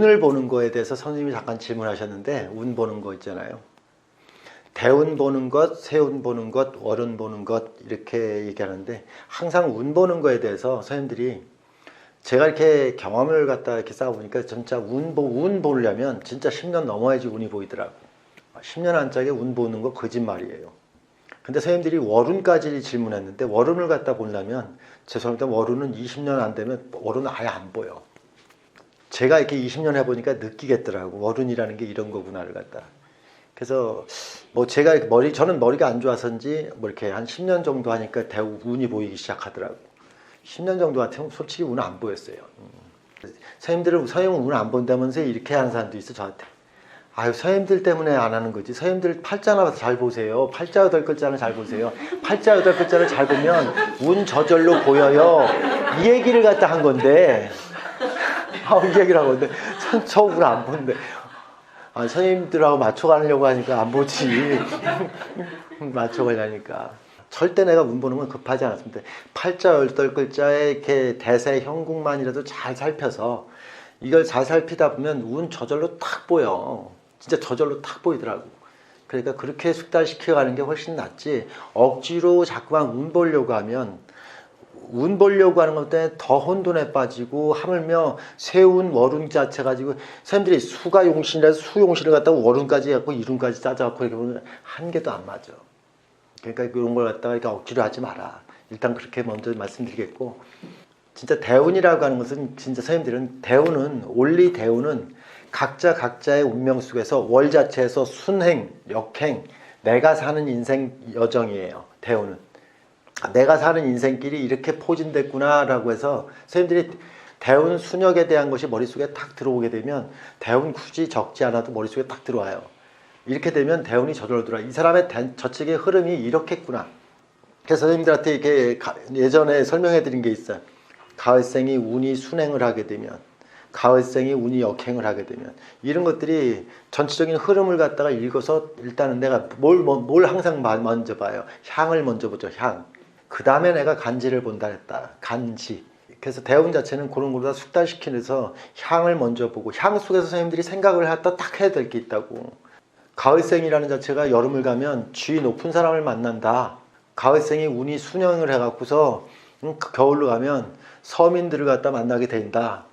운을 보는 거에 대해서 선생님이 잠깐 질문하셨는데, 운 보는 거 있잖아요. 대운 보는 것, 세운 보는 것, 월운 보는 것 이렇게 얘기하는데, 항상 운 보는 거에 대해서 선생님들이 제가 이렇게 경험을 갖다 이렇게 쌓아보니까 진짜 운 보려면 진짜 10년 넘어야지 운이 보이더라고. 10년 안짝에 운 보는 거 거짓말이에요. 근데 선생님들이 월운까지 질문했는데, 월운을 갖다 보려면 죄송합니다, 월운은 20년 안 되면 월운은 아예 안 보여. 제가 이렇게 20년 해보니까 느끼겠더라고. 월운이라는 게 이런 거구나를 갖다. 그래서 뭐 제가 저는 머리가 안 좋아서인지 뭐 이렇게 한 10년 정도 하니까 대우 운이 보이기 시작하더라고. 10년 정도 같으면 솔직히 운 안 보였어요. 선생님들은 서영 운 안 본다면서 이렇게 하는 사람도 있어, 저한테. 아유, 선생님들 때문에 안 하는 거지. 선생님들 팔자나 잘 보세요. 팔자 8글자는 잘 보세요. 팔자 8글자를 잘 보면 운 저절로 보여요. 이 얘기를 갖다 한 건데. 이 얘기를 하고 있는데, 저 운 안 본데. 선생님들하고 맞춰가려고 하니까 안 보지. 맞춰가려니까. 절대 내가 운 보는 건 급하지 않았습니다. 팔자 8글자의 이렇게 대세 형국만이라도 잘 살펴서 이걸 잘 살피다 보면 운 저절로 탁 보여. 진짜 저절로 탁 보이더라고. 그러니까 그렇게 숙달시켜가는 게 훨씬 낫지, 억지로 자꾸만 운 보려고 하면, 운 보려고 하는 것 때문에 더 혼돈에 빠지고, 하물며 세운 월운 자체 가지고 사람들이 수가 용신이라서 수용신을 갖다가 월운까지 갖고 이룬까지 짜져갖고 이렇게 보면 한 개도 안 맞아. 그러니까 이런 걸 갖다가 이렇게 억지로 하지 마라. 일단 그렇게 먼저 말씀드리겠고, 진짜 대운이라고 하는 것은 진짜 선생님들은 대운은 원리 대운은 각자의 운명 속에서 월 자체에서 순행, 역행, 내가 사는 인생 여정이에요. 대운은 내가 사는 인생길이 이렇게 포진됐구나 라고 해서 선생님들이 대운 순역에 대한 것이 머릿속에 탁 들어오게 되면 대운 굳이 적지 않아도 머릿속에 딱 들어와요. 이렇게 되면 대운이 저절로 들어와. 이 사람의 저측의 흐름이 이렇겠구나. 그래서 선생님들한테 이렇게 예전에 설명해 드린 게 있어요. 가을생이 운이 순행을 하게 되면, 가을생이 운이 역행을 하게 되면, 이런 것들이 전체적인 흐름을 갖다가 읽어서 일단은 내가 뭘 항상 먼저 봐요. 향을 먼저 보죠. 향. 그 다음에 내가 간지를 본다 했다. 간지. 그래서 대운 자체는 그런 걸로 다 숙달시키면서 향을 먼저 보고, 향 속에서 선생님들이 생각을 갖다 딱 해야 될 게 있다고. 가을생이라는 자체가 여름을 가면 지위 높은 사람을 만난다. 가을생이 운이 순행을 해갖고서 겨울로 가면 서민들을 갖다 만나게 된다.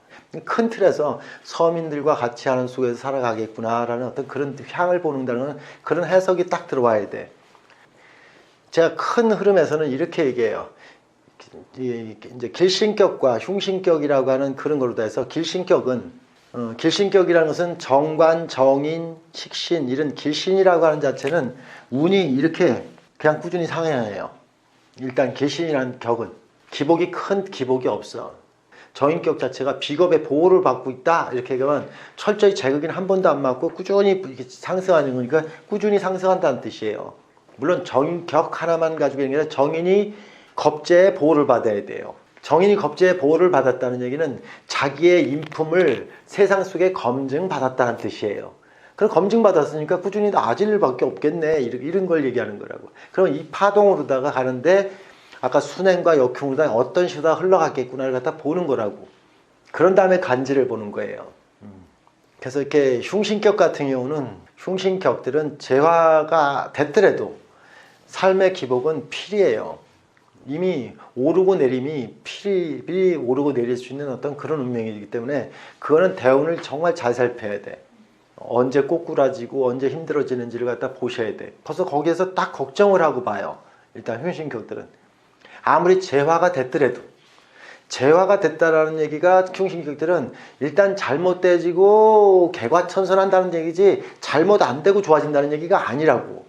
큰 틀에서 서민들과 같이 하는 속에서 살아가겠구나라는 어떤 그런 향을 보는다는 그런 해석이 딱 들어와야 돼. 제가 큰 흐름에서는 이렇게 얘기해요. 이제 길신격과 흉신격이라고 하는 그런 걸로 해서, 길신격이라는 것은 정관, 정인, 식신, 이런 길신이라고 하는 자체는 운이 이렇게 그냥 꾸준히 상해해요. 일단 길신이라는 격은 큰 기복이 없어. 정인격 자체가 비겁의 보호를 받고 있다 이렇게 얘기하면 철저히 제극인 한 번도 안 맞고 꾸준히 상승하는 거니까 꾸준히 상승한다는 뜻이에요. 물론 정인격 하나만 가지고 있는 게 아니라 정인이 겁재의 보호를 받아야 돼요. 정인이 겁재의 보호를 받았다는 얘기는 자기의 인품을 세상 속에 검증받았다는 뜻이에요. 그럼 검증받았으니까 꾸준히 나아질 일밖에 없겠네, 이런 걸 얘기하는 거라고. 그럼 이 파동으로다가 가는데 아까 순행과 역행으로다가 어떤 식으로 흘러가겠구나를 갖다 보는 거라고. 그런 다음에 간지를 보는 거예요. 그래서 이렇게 흉신격 같은 경우는, 흉신격들은 재화가 됐더라도 삶의 기복은 필이에요. 이미 오르고 내림이 필히 오르고 내릴 수 있는 어떤 그런 운명이기 때문에 그거는 대운을 정말 잘 살펴야 돼. 언제 꼬꾸라지고 언제 힘들어지는지를 갖다 보셔야 돼. 벌써 거기에서 딱 걱정을 하고 봐요. 일단 흉신격들은 아무리 재화가 됐더라도, 재화가 됐다라는 얘기가 흉신격들은 일단 잘못돼지고 개과천선한다는 얘기지 잘못 안 되고 좋아진다는 얘기가 아니라고.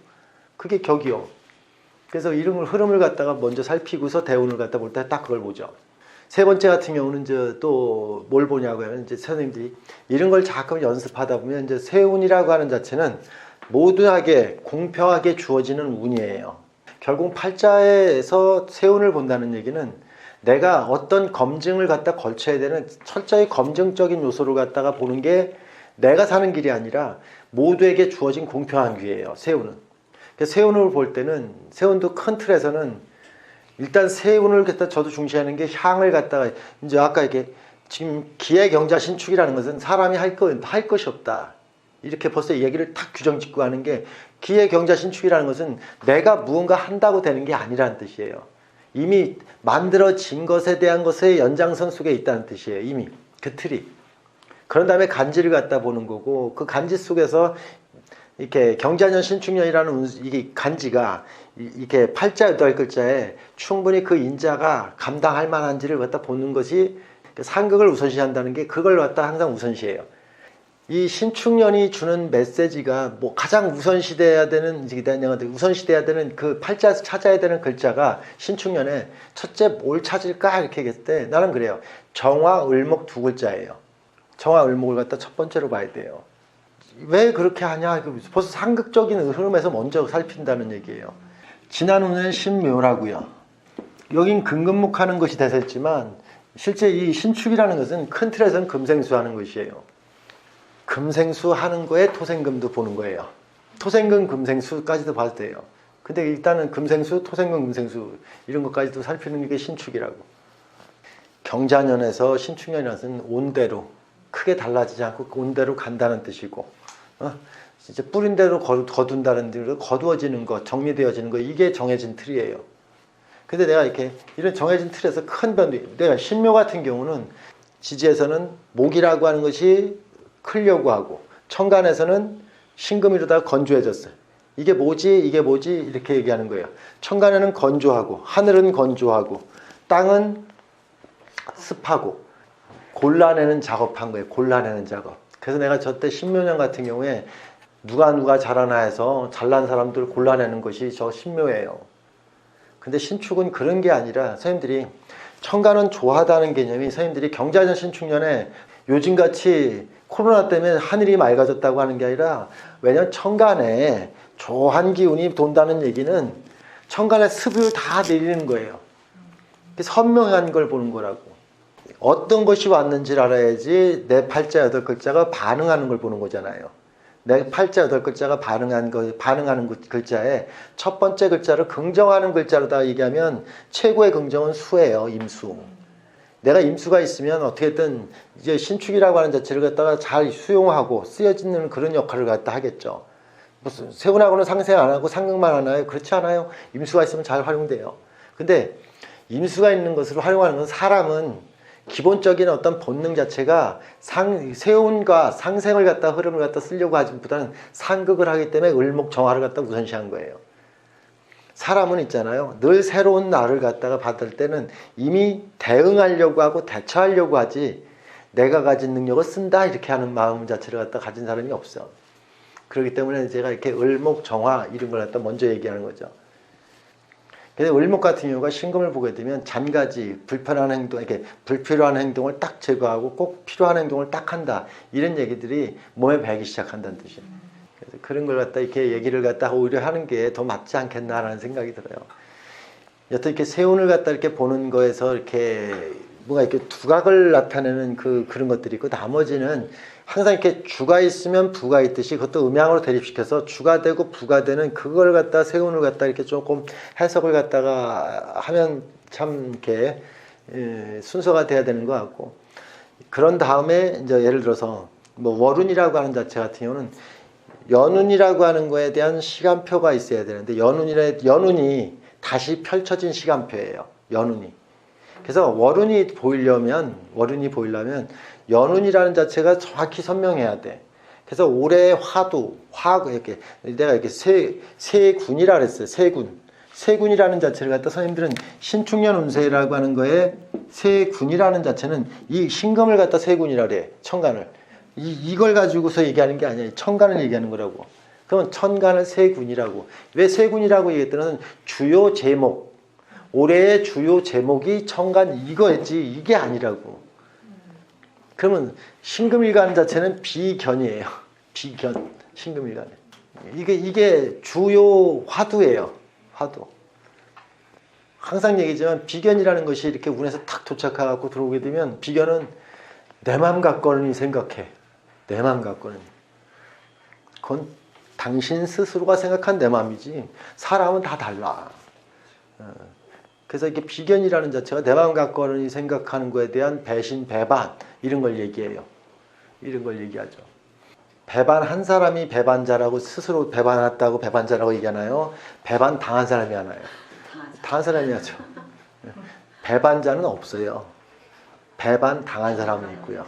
그게 격이요. 그래서 이런 흐름을 갖다가 먼저 살피고서 대운을 갖다 볼 때 딱 그걸 보죠. 세 번째 같은 경우는 이제 또 뭘 보냐고 하면, 이제 선생님들이 이런 걸 자꾸 연습하다 보면 이제 세운이라고 하는 자체는 모두에게 공평하게 주어지는 운이에요. 결국 팔자에서 세운을 본다는 얘기는 내가 어떤 검증을 갖다 걸쳐야 되는 철저히 검증적인 요소를 갖다가 보는 게 내가 사는 길이 아니라 모두에게 주어진 공평한 기회예요. 세운은. 세운을 볼 때는, 세운도 큰 틀에서는 일단 세운을 갖다 저도 중시하는 게 향을 갖다가, 이제 아까 이렇게 지금 기해경자 신축이라는 것은 사람이 할 것이 없다. 이렇게 벌써 얘기를 탁 규정짓고 하는 게 기해경자 신축이라는 것은 내가 무언가 한다고 되는 게 아니라는 뜻이에요. 이미 만들어진 것에 대한 것의 연장선 속에 있다는 뜻이에요. 이미 그 틀이. 그런 다음에 간지를 갖다 보는 거고 그 간지 속에서 이렇게 경자년 신축년이라는 이게 간지가 이렇게 팔자 여덟 글자에 충분히 그 인자가 감당할 만한지를 갖다 보는 것이 상극을 우선시한다는 게 그걸 갖다 항상 우선시해요. 이 신축년이 주는 메시지가 뭐 가장 우선시돼야 되는 그 팔자에서 찾아야 되는 글자가 신축년에 첫째 뭘 찾을까 이렇게 얘기했을 때 나는 그래요. 정화, 을목 두 글자예요. 정화, 을목을 갖다 첫 번째로 봐야 돼요. 왜 그렇게 하냐? 벌써 상극적인 흐름에서 먼저 살핀다는 얘기예요. 지난 후는 신묘라고요. 여긴 금금목 하는 것이 대세지만 실제 이 신축이라는 것은 큰 틀에서는 금생수 하는 것이에요. 금생수 하는 거에 토생금도 보는 거예요. 토생금, 금생수까지도 봐도 돼요. 근데 일단은 금생수, 토생금, 금생수 이런 것까지도 살피는 게 신축이라고. 경자년에서 신축년이라는 것은 온대로 크게 달라지지 않고 온대로 간다는 뜻이고 이제 뿌린 대로 거둔다는 뜻으로 거두어지는 것, 정리되어지는 것 이게 정해진 틀이에요. 근데 내가 이렇게 이런 정해진 틀에서 큰 변도 내가 신묘 같은 경우는 지지에서는 목이라고 하는 것이 크려고 하고 천간에서는 신금이로다가 건조해졌어요. 이게 뭐지 이렇게 얘기하는 거예요. 천간에는 건조하고 하늘은 건조하고 땅은 습하고 골라내는 작업한 거예요. 골라내는 작업. 그래서 내가 저때 신묘년 같은 경우에 누가 잘하나 해서 잘난 사람들 골라내는 것이 저 신묘예요. 근데 신축은 그런 게 아니라 선생님들이 천간은 조하다는 개념이 선생님들이 경자년 신축년에 요즘같이 코로나 때문에 하늘이 맑아졌다고 하는 게 아니라 왜냐면 천간에 조한 기운이 돈다는 얘기는 천간의 습을 다 내리는 거예요. 선명한 걸 보는 거라고. 어떤 것이 왔는지를 알아야지 내 팔자 여덟 글자가 반응하는 걸 보는 거잖아요. 내 팔자 여덟 반응하는 글자에 첫 번째 글자를 긍정하는 글자로다 얘기하면 최고의 긍정은 수예요. 임수. 내가 임수가 있으면 어떻게든 이제 신축이라고 하는 자체를 갖다가 잘 수용하고 쓰여지는 그런 역할을 갖다 하겠죠. 무슨 세운하고는 상생 안 하고 상극만 하나요? 그렇지 않아요. 임수가 있으면 잘 활용돼요. 근데 임수가 있는 것을 활용하는 건 사람은 기본적인 어떤 본능 자체가 세운과 상생을 갖다 흐름을 갖다 쓰려고 하기보다는 상극을 하기 때문에 을목 정화를 갖다 우선시한 거예요. 사람은 있잖아요. 늘 새로운 날을 갖다가 받을 때는 이미 대응하려고 하고 대처하려고 하지 내가 가진 능력을 쓴다 이렇게 하는 마음 자체를 갖다 가진 사람이 없어. 그렇기 때문에 제가 이렇게 을목 정화 이런 걸 갖다 먼저 얘기하는 거죠. 근데 을목 같은 경우가 신금을 보게 되면 잔가지, 불편한 행동, 이렇게 불필요한 행동을 딱 제거하고 꼭 필요한 행동을 딱 한다. 이런 얘기들이 몸에 배기 시작한다는 뜻이에요. 그래서 그런 걸 갖다 이렇게 얘기를 갖다 오히려 하는 게 더 맞지 않겠나라는 생각이 들어요. 여튼 이렇게 세운을 갖다 이렇게 보는 거에서 이렇게 뭔가 이렇게 두각을 나타내는 그런 것들이 있고 나머지는 항상 이렇게 주가 있으면 부가 있듯이 그것도 음양으로 대립시켜서 주가 되고 부가 되는 그걸 갖다 세운을 갖다 이렇게 조금 해석을 갖다가 하면 참 이렇게 순서가 돼야 되는 것 같고 그런 다음에 이제 예를 들어서 뭐 월운이라고 하는 자체 같은 경우는 연운이라고 하는 거에 대한 시간표가 있어야 되는데 연운이 다시 펼쳐진 시간표예요. 연운이. 그래서 월운이 보이려면 연운이라는 자체가 정확히 선명해야 돼. 그래서 올해 이렇게 내가 이렇게 세군이라 그랬어요. 세군이라는 자체를 갖다 선생님들은 신축년 운세라고 하는 거에 세군이라는 자체는 이 신금을 갖다 세군이라 그래. 천간을. 이걸 가지고서 얘기하는 게 아니야. 천간을 얘기하는 거라고. 그러면 천간을 세군이라고. 왜 세군이라고 얘기했더니 주요 제목. 올해의 주요 제목이 천간 이거였지 이게 아니라고. 그러면 신금일간 자체는 비견이에요. 비견. 신금일간. 이게 주요 화두예요. 화두. 항상 얘기지만 비견이라는 것이 이렇게 운에서 탁 도착해갖고 들어오게 되면 비견은 내 맘 같거니 생각해. 내 맘 같거니. 그건 당신 스스로가 생각한 내 맘이지 사람은 다 달라. 그래서 이렇게 비견이라는 자체가 내 마음 갖고는 생각하는 거에 대한 배신, 배반 이런 걸 얘기해요. 이런 걸 얘기하죠. 배반한 사람이 배반자라고 스스로 배반했다고 배반자라고 얘기하나요? 배반 당한 사람이 하나요? 당한 사람이 하죠. 배반자는 없어요. 배반 당한 사람은 있고요.